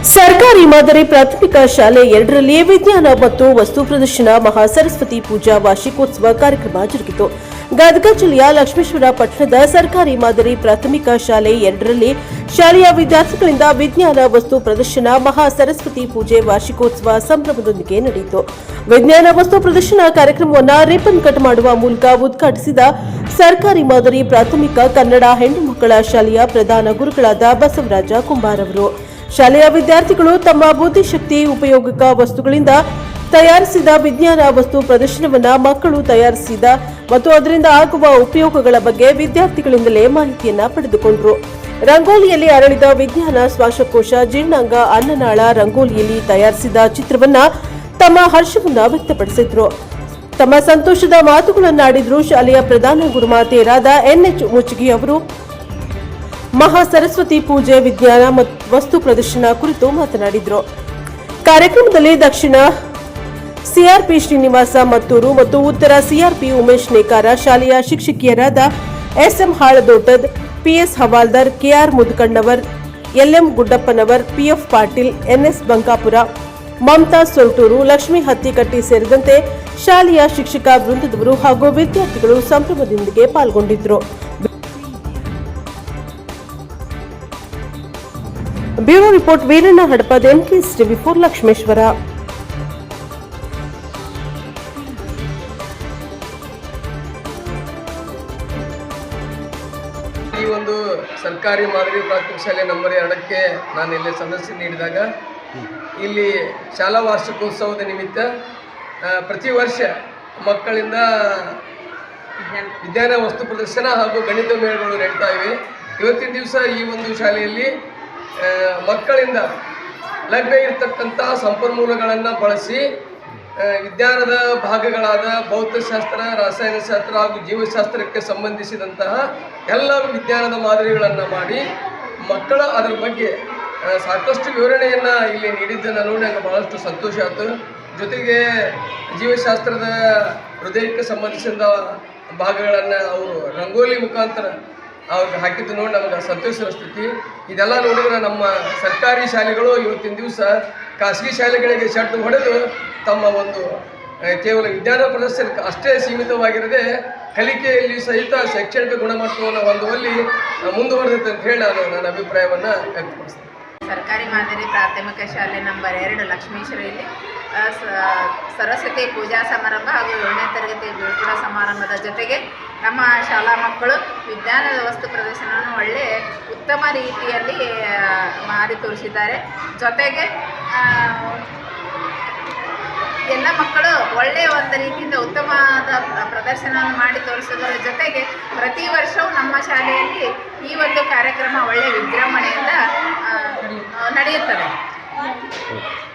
ಸರ್ಕಾರಿ ಮಾದರಿ ಪ್ರಾಥಮಿಕ ಶಾಲೆ 2ರಲ್ಲಿ ವಿಜ್ಞಾನ ಮತ್ತು ವಸ್ತು ಪ್ರದರ್ಶನ ಮಹಾ ಸರಸ್ವತಿ ಪೂಜಾ ವಾರ್ಷಿಕೋತ್ಸವ ಕಾರ್ಯಕ್ರಮ ಜರುಗಿತು. ಗದಗ ಜಿಲ್ಲೆಯ ಲಕ್ಷ್ಮೇಶ್ವರ ಪಟ್ಟಣದ ಸರ್ಕಾರಿ ಮಾದರಿ ಪ್ರಾಥಮಿಕ ಶಾಲೆ 2ರಲ್ಲಿ ಶಾಲೆಯ ವಿದ್ಯಾರ್ಥಿಗಳಿಂದ ವಿಜ್ಞಾನ ವಸ್ತು ಪ್ರದರ್ಶನ ಮಹಾ ಸರಸ್ವತಿ ಪೂಜೆ ವಾರ್ಷಿಕೋತ್ಸವ ಸಂಭ್ರಮದೊಂದಿಗೆ ನಡೆಯಿತು. ವಿಜ್ಞಾನ ವಸ್ತು ಪ್ರದರ್ಶನ ಕಾರ್ಯಕ್ರಮವನ್ನು ರಿಬ್ಬನ್ ಕಟ್ ಮಾಡುವ ಮೂಲಕ ಉದ್ಘಾಟಿಸಿದ ಸರ್ಕಾರಿ ಮಾದರಿ ಪ್ರಾಥಮಿಕ ಕನ್ನಡ ಹೆಣ್ಣು ಮಕ್ಕಳ ಶಾಲೆಯ ಪ್ರಧಾನ ಗುರುಗಳಾದ ಬಸವರಾಜ ಕುಂಬಾರ್ ಅವರು ಶಾಲೆಯ ವಿದ್ಯಾರ್ಥಿಗಳು ತಮ್ಮ ಬುದ್ಧಿಶಕ್ತಿ ಉಪಯೋಗಕ ವಸ್ತುಗಳಿಂದ ತಯಾರಿಸಿದ ವಿಜ್ಞಾನ ವಸ್ತು ಪ್ರದರ್ಶನವನ್ನು ಮಕ್ಕಳು ತಯಾರಿಸಿದ ಮತ್ತು ಅದರಿಂದ ಆಗುವ ಉಪಯೋಗಗಳ ಬಗ್ಗೆ ವಿದ್ಯಾರ್ಥಿಗಳಿಂದಲೇ ಮಾಹಿತಿಯನ್ನ ಪಡೆದುಕೊಂಡರು. ರಂಗೋಲಿಯಲ್ಲಿ ಅರಳಿದ ವಿಜ್ಞಾನ ಶ್ವಾಸಕೋಶ ಜೀರ್ಣಾಂಗ ಅನ್ನನಾಳ ರಂಗೋಲಿಯಲ್ಲಿ ತಯಾರಿಸಿದ ಚಿತ್ರವನ್ನ ತಮ್ಮ ಹರ್ಷವನ್ನ ವ್ಯಕ್ತಪಡಿಸಿದ್ರು. ತಮ್ಮ ಸಂತೋಷದ ಮಾತುಗಳನ್ನಾಡಿದ್ರು. ಶಾಲೆಯ ಪ್ರಧಾನ ಗುರುಮಾತೆಯರಾದ NH ಮುಚ್ಚಿಗಿ ಅವರು ಮಹಾ ಸರಸ್ವತಿ ಪೂಜೆ ವಿಜ್ಞಾನ ಮತ್ತು ವಸ್ತು ಪ್ರದರ್ಶನ ಕುರಿತು ಮಾತನಾಡಿದರು. ಕಾರ್ಯಕ್ರಮದಲ್ಲಿ ದಕ್ಷಿಣ CRP ಶ್ರೀನಿವಾಸ ಮತ್ತೂರು ಮತ್ತು ಉತ್ತರ CRP ಉಮೇಶ್ ನೇಕಾರ, ಶಾಲೆಯ ಶಿಕ್ಷಕಿಯರಾದ SM ಹಾಳದೋಟದ್, PS ಹವಾಲ್ದಾರ್, KR ಮುದ್ಕಣ್ಣವರ್, LM Guddappanavar, PF Patil, NS Bankapura, Mamata Solturu, Lakshmi ಹತ್ತಿಕಟ್ಟಿ ಸೇರಿದಂತೆ ಶಾಲೆಯ ಶಿಕ್ಷಕ ವೃಂದದವರು ಹಾಗೂ ವಿದ್ಯಾರ್ಥಿಗಳು ಸಂಭ್ರಮದೊಂದಿಗೆ ಪಾಲ್ಗೊಂಡಿದ್ದರು. Bureau report Veeranna Hadapad, MKS TV4 Lakshmeshwar. ಈ ಒಂದು ಸರ್ಕಾರಿ ಮಾದರಿ ಪ್ರಾಥಮಿಕ ಶಾಲೆ ನಂಬರ್ 2ಕ್ಕೆ ನಾನು ಇಲ್ಲಿ ಸದಸ್ಯ ನೀಡಿದಾಗ ಇಲ್ಲಿ ಶಾಲಾ ವಾರ್ಷಿಕೋತ್ಸವದ ನಿಮಿತ್ತ ಪ್ರತಿ ವರ್ಷ ಮಕ್ಕಳಿಂದ ವಿಜ್ಞಾನ ವಸ್ತು ಪ್ರದರ್ಶನ ಹಾಗೂ ಗಣಿತ ಮೇಳಗಳು ನಡೀತಾ ಇವೆ. ಇವತ್ತಿನ ದಿವಸ ಈ ಒಂದು ಶಾಲೆಯಲ್ಲಿ ಮಕ್ಕಳಿಂದ ಲಭ್ಯ ಇರತಕ್ಕಂಥ ಸಂಪನ್ಮೂಲಗಳನ್ನು ಬಳಸಿ ವಿಜ್ಞಾನದ ಭಾಗಗಳಾದ ಭೌತಶಾಸ್ತ್ರ, ರಾಸಾಯನಶಾಸ್ತ್ರ ಹಾಗೂ ಜೀವಶಾಸ್ತ್ರಕ್ಕೆ ಸಂಬಂಧಿಸಿದಂತಹ ಎಲ್ಲ ವಿಜ್ಞಾನದ ಮಾದರಿಗಳನ್ನು ಮಾಡಿ ಮಕ್ಕಳ ಅದರ ಬಗ್ಗೆ ಸಾಕಷ್ಟು ವಿವರಣೆಯನ್ನು ಇಲ್ಲಿ ನೀಡಿದ್ದನ್ನು ನೋಡಿ ನನಗೆ ಬಹಳಷ್ಟು ಸಂತೋಷ ಆಯಿತು. ಜೊತೆಗೆ ಜೀವಶಾಸ್ತ್ರದ ಹೃದಯಕ್ಕೆ ಸಂಬಂಧಿಸಿದ ಭಾಗಗಳನ್ನು ಅವರು ರಂಗೋಲಿ ಮುಖಾಂತರ ಅವ್ರಿಗೆ ಹಾಕಿದ್ದು ನೋಡಿ ನಮಗೆ ಸಂತೋಷ ಸ್ಥಿತಿ. ಇದೆಲ್ಲ ನೋಡಿದ್ರೆ ನಮ್ಮ ಸರ್ಕಾರಿ ಶಾಲೆಗಳು ಇವತ್ತಿನ ದಿವಸ ಖಾಸಗಿ ಶಾಲೆಗಳಿಗೆ ಶೆಡ್ ಹೊಡೆದು ತಮ್ಮ ಒಂದು ಕೇವಲ ವಿಜ್ಞಾನ ಪ್ರದರ್ಶನಕ್ಕೆ ಅಷ್ಟೇ ಸೀಮಿತವಾಗಿರದೆ ಕಲಿಕೆಯಲ್ಲಿ ಸಹಿತ ಶೈಕ್ಷಣಿಕ ಗುಣಮಟ್ಟವನ್ನು ಹೊಂದುವಲ್ಲಿ ಮುಂದುವರೆದಿದೆ ಅಂತ ಹೇಳಿ ನಾನು ನನ್ನ ಅಭಿಪ್ರಾಯವನ್ನು ವ್ಯಕ್ತಪಡಿಸ್ತೇನೆ. ಸರ್ಕಾರಿ ಮಾದರಿ ಪ್ರಾಥಮಿಕ ಶಾಲೆ ನಂಬರ್ 2 ಲಕ್ಷ್ಮೇಶ್ವರಿಯಲ್ಲಿ ಸರಸ್ವತಿ ಪೂಜಾ ಸಮಾರಂಭ ಹಾಗೂ 7ನೇ ತರಗತಿ ಬೀಳ್ಕೊಡ ಸಮಾರಂಭದ ಜೊತೆಗೆ ನಮ್ಮ ಶಾಲಾ ಮಕ್ಕಳು ವಿಜ್ಞಾನದ ವಸ್ತು ಪ್ರದರ್ಶನವನ್ನು ಒಳ್ಳೆಯ ಉತ್ತಮ ರೀತಿಯಲ್ಲಿ ಮಾಡಿ ತೋರಿಸಿದ್ದಾರೆ. ಜೊತೆಗೆ ಎಲ್ಲ ಮಕ್ಕಳು ಒಳ್ಳೆಯ ಒಂದು ರೀತಿಯಿಂದ ಉತ್ತಮವಾದ ಪ್ರದರ್ಶನವನ್ನು ಮಾಡಿ ತೋರಿಸೋದರ ಜೊತೆಗೆ ಪ್ರತಿ ವರ್ಷವೂ ನಮ್ಮ ಶಾಲೆಯಲ್ಲಿ ಈ ಒಂದು ಕಾರ್ಯಕ್ರಮ ಒಳ್ಳೆಯ ವಿಜೃಂಭಣೆಯಿಂದ ನಡೆಯುತ್ತದೆ.